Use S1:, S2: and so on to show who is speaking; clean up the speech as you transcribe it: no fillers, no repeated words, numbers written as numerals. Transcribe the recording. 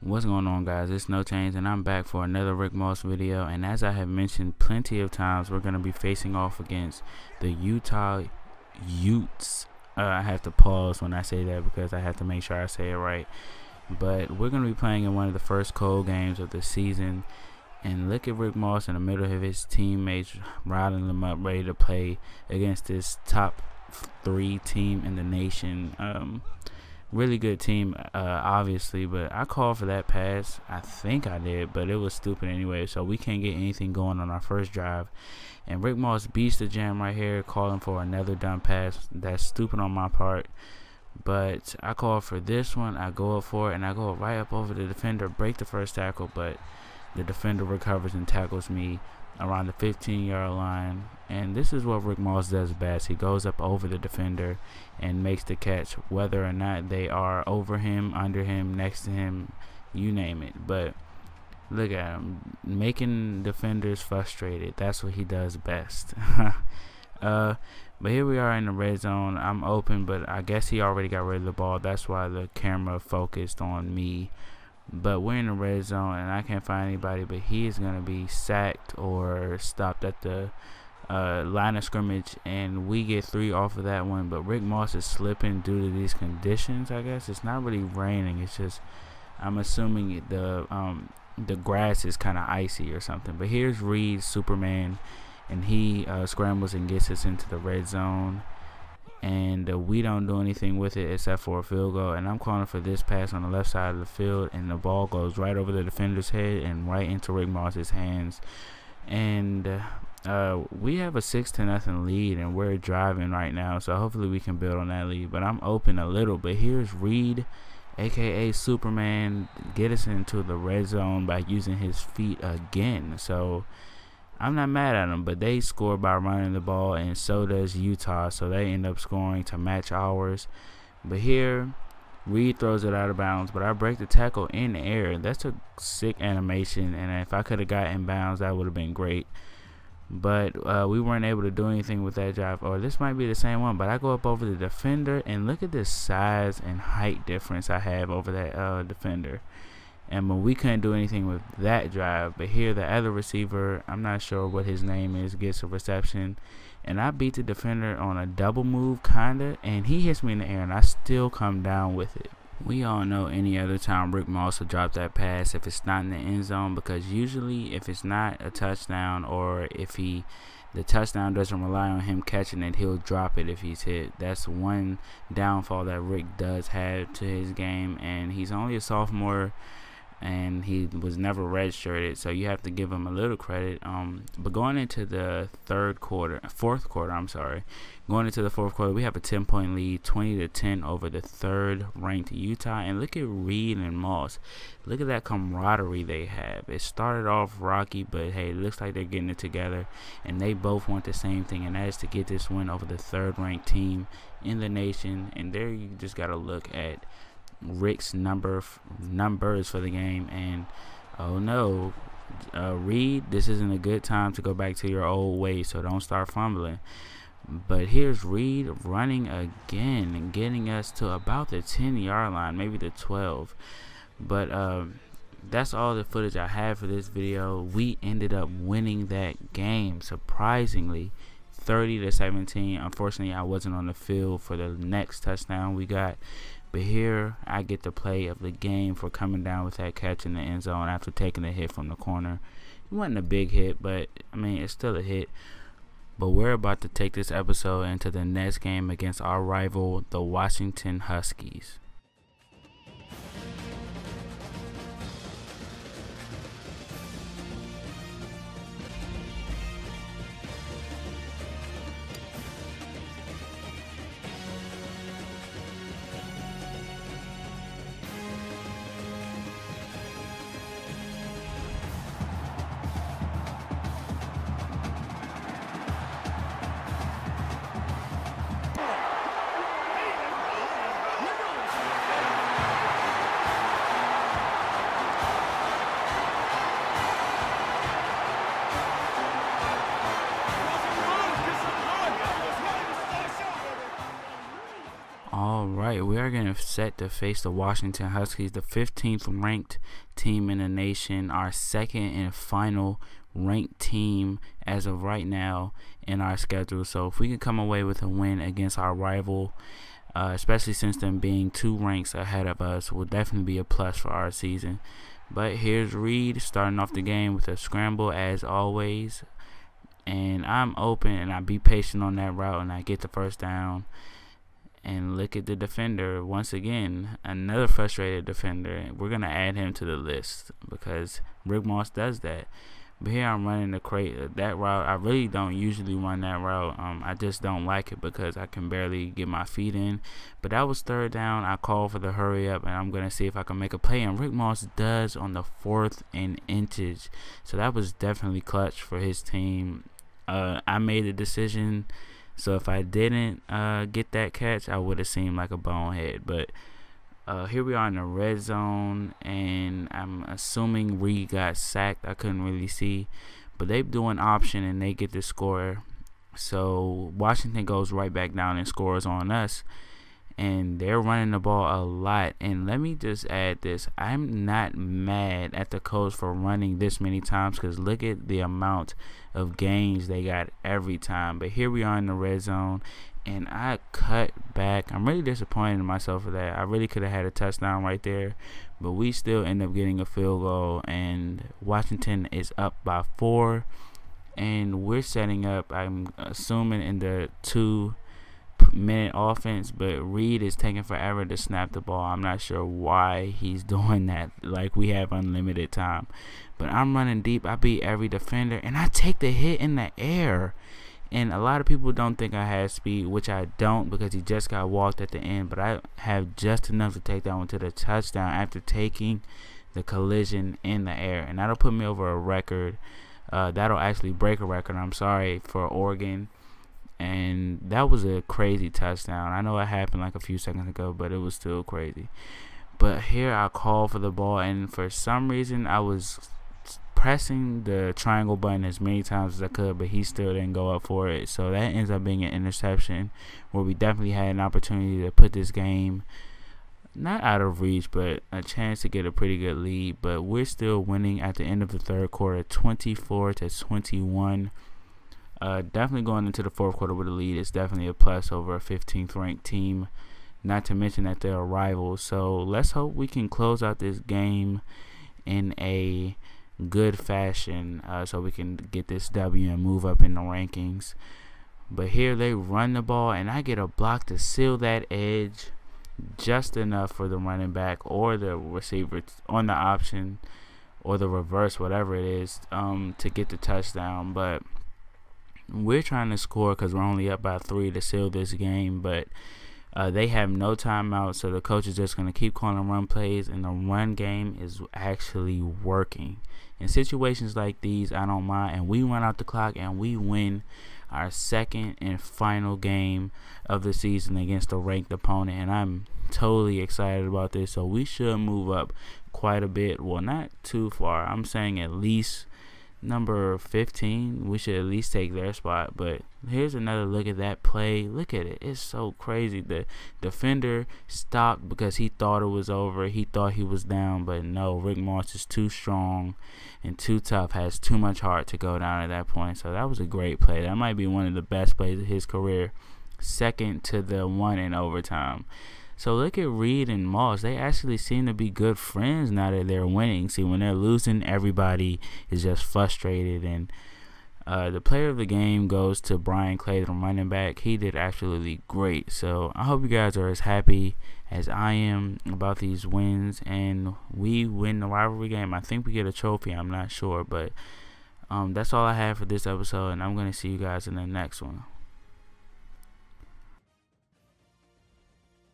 S1: What's going on, guys? It's NoChainzz, and I'm back for another Rick Moss video. And as I have mentioned plenty of times, we're going to be facing off against the Utah Utes. I have to pause when I say that because I have to make sure I say it right. But we're going to be playing in one of the first cold games of the season. And look at Rick Moss in the middle of his teammates, riling them up, ready to play against this top 3 team in the nation. Really good team, obviously, but I called for that pass. I think I did, but it was stupid anyway, so we can't get anything going on our first drive. And Rick Moss beats the jam right here, calling for another dumb pass. That's stupid on my part, but I called for this one. I go up for it, and I go right up over the defender, break the first tackle, but the defender recovers and tackles me around the 15-yard line. And this is what Rick Moss does best. He goes up over the defender and makes the catch, whether or not they are over him, under him, next to him, you name it. But look at him, making defenders frustrated. That's what he does best. But here we are in the red zone. I'm open, but I guess he already got rid of the ball. That's why the camera focused on me. But we're in the red zone, and I can't find anybody, but he is going to be sacked or stopped at the line of scrimmage, and we get 3 off of that one. But Rick Moss is slipping due to these conditions. I guess it's not really raining, it's just, I'm assuming the grass is kind of icy or something. But here's Reed, Superman, and he scrambles and gets us into the red zone, and we don't do anything with it except for a field goal. And I'm calling for this pass on the left side of the field, and the ball goes right over the defender's head and right into Rick Moss's hands. And we have a 6-0 lead, and we're driving right now, so hopefully we can build on that lead. But I'm open a little. But here's Reed, aka Superman, get us into the red zone by using his feet again. So I'm not mad at them, but they score by running the ball, and so does Utah, so they end up scoring to match ours. But here, Reed throws it out of bounds, but I break the tackle in the air. That's a sick animation, and if I could have got in bounds, that would have been great. But we weren't able to do anything with that drive. Or this might be the same one, but I go up over the defender, and look at this size and height difference I have over that defender. And we couldn't do anything with that drive. But here, the other receiver, I'm not sure what his name is, gets a reception. And I beat the defender on a double move, kinda. And he hits me in the air, and I still come down with it. We all know any other time Rick Moss will drop that pass if it's not in the end zone. Because usually if it's not a touchdown, or if the touchdown doesn't rely on him catching it, he'll drop it if he's hit. That's one downfall that Rick does have to his game. And he's only a sophomore, and he was never redshirted, so you have to give him a little credit. But going into the fourth quarter, going into the fourth quarter, we have a 10-point lead, 20-10 over the 3rd-ranked Utah. And look at Reed and Moss. Look at that camaraderie they have. It started off rocky, but hey, it looks like they're getting it together, and they both want the same thing, and that is to get this win over the 3rd-ranked team in the nation. And there you just got to look at Rick's numbers for the game, and oh no, Reed, this isn't a good time to go back to your old ways, so don't start fumbling. But here's Reed running again and getting us to about the 10-yard line, maybe the 12. But that's all the footage I have for this video. We ended up winning that game, surprisingly, 30-17. Unfortunately, I wasn't on the field for the next touchdown we got. But here, I get the play of the game for coming down with that catch in the end zone after taking a hit from the corner. It wasn't a big hit, but, I mean, it's still a hit. But we're about to take this episode into the next game against our rival, the Washington Huskies. are getting set to face the Washington Huskies, the 15th ranked team in the nation, our second and final ranked team as of right now in our schedule. So if we can come away with a win against our rival, especially since them being 2 ranks ahead of us, will definitely be a plus for our season. But here's Reed starting off the game with a scramble as always, and I'm open and I be patient on that route and I get the first down. And look at the defender once again, another frustrated defender. We're gonna add him to the list because Rick Moss does that. But here I'm running that route. I really don't usually run that route. I just don't like it because I can barely get my feet in. But that was 3rd down. I called for the hurry up, and I'm going to see if I can make a play. And Rick Moss does on the 4th and inches. So that was definitely clutch for his team. I made a decision. So if I didn't get that catch, I would have seemed like a bonehead. But here we are in the red zone, and I'm assuming Reed got sacked. I couldn't really see, but they do an option and they get the score. So Washington goes right back down and scores on us, and they're running the ball a lot. And let me just add this: I'm not mad at the coach for running this many times because look at the amount of gains they got every time. But here we are in the red zone, and I cut back. I'm really disappointed in myself for that. I really could have had a touchdown right there, but we still end up getting a field goal, and Washington is up by 4, and we're setting up, I'm assuming, in the 2-minute offense, but Reed is taking forever to snap the ball. I'm not sure why he's doing that, like we have unlimited time. But I'm running deep. I beat every defender, and I take the hit in the air. And a lot of people don't think I have speed, which I don't because he just got walked at the end. But I have just enough to take that one to the touchdown after taking the collision in the air. And that'll put me over a record. That'll actually break a record, I'm sorry, for Oregon. And that was a crazy touchdown. I know it happened like a few seconds ago, but it was still crazy. But here I call for the ball, and for some reason I was pressing the triangle button as many times as I could, but he still didn't go up for it. So that ends up being an interception where we definitely had an opportunity to put this game not out of reach, but a chance to get a pretty good lead. But we're still winning at the end of the 3rd quarter, 24-21. Definitely going into the 4th quarter with a lead is definitely a plus over a 15th ranked team, not to mention that they're rivals. So let's hope we can close out this game in a good fashion, so we can get this W and move up in the rankings. But here they run the ball, and I get a block to seal that edge just enough for the running back or the receiver on the option or the reverse, whatever it is, to get the touchdown. But we're trying to score because we're only up by 3 to seal this game. But they have no timeout, so the coach is just going to keep calling run plays, and the run game is actually working. In situations like these, I don't mind, and we run out the clock and we win our 2nd and final game of the season against a ranked opponent, and I'm totally excited about this. So we should move up quite a bit. Well, not too far. I'm saying at least number 15. We should at least take their spot. But here's another look at that play. Look at it. It's so crazy. The defender stopped because he thought it was over. He thought he was down, but no, Rick Moss is too strong and too tough, has too much heart to go down at that point. So that was a great play. That might be one of the best plays of his career, second to the one in overtime. So look at Reed and Moss. They actually seem to be good friends now that they're winning. See, when they're losing, everybody is just frustrated. And the player of the game goes to Brian Clay, the running back. He did absolutely great. So I hope you guys are as happy as I am about these wins. And we win the rivalry game. I think we get a trophy. I'm not sure. But that's all I have for this episode. And I'm going to see you guys in the next one.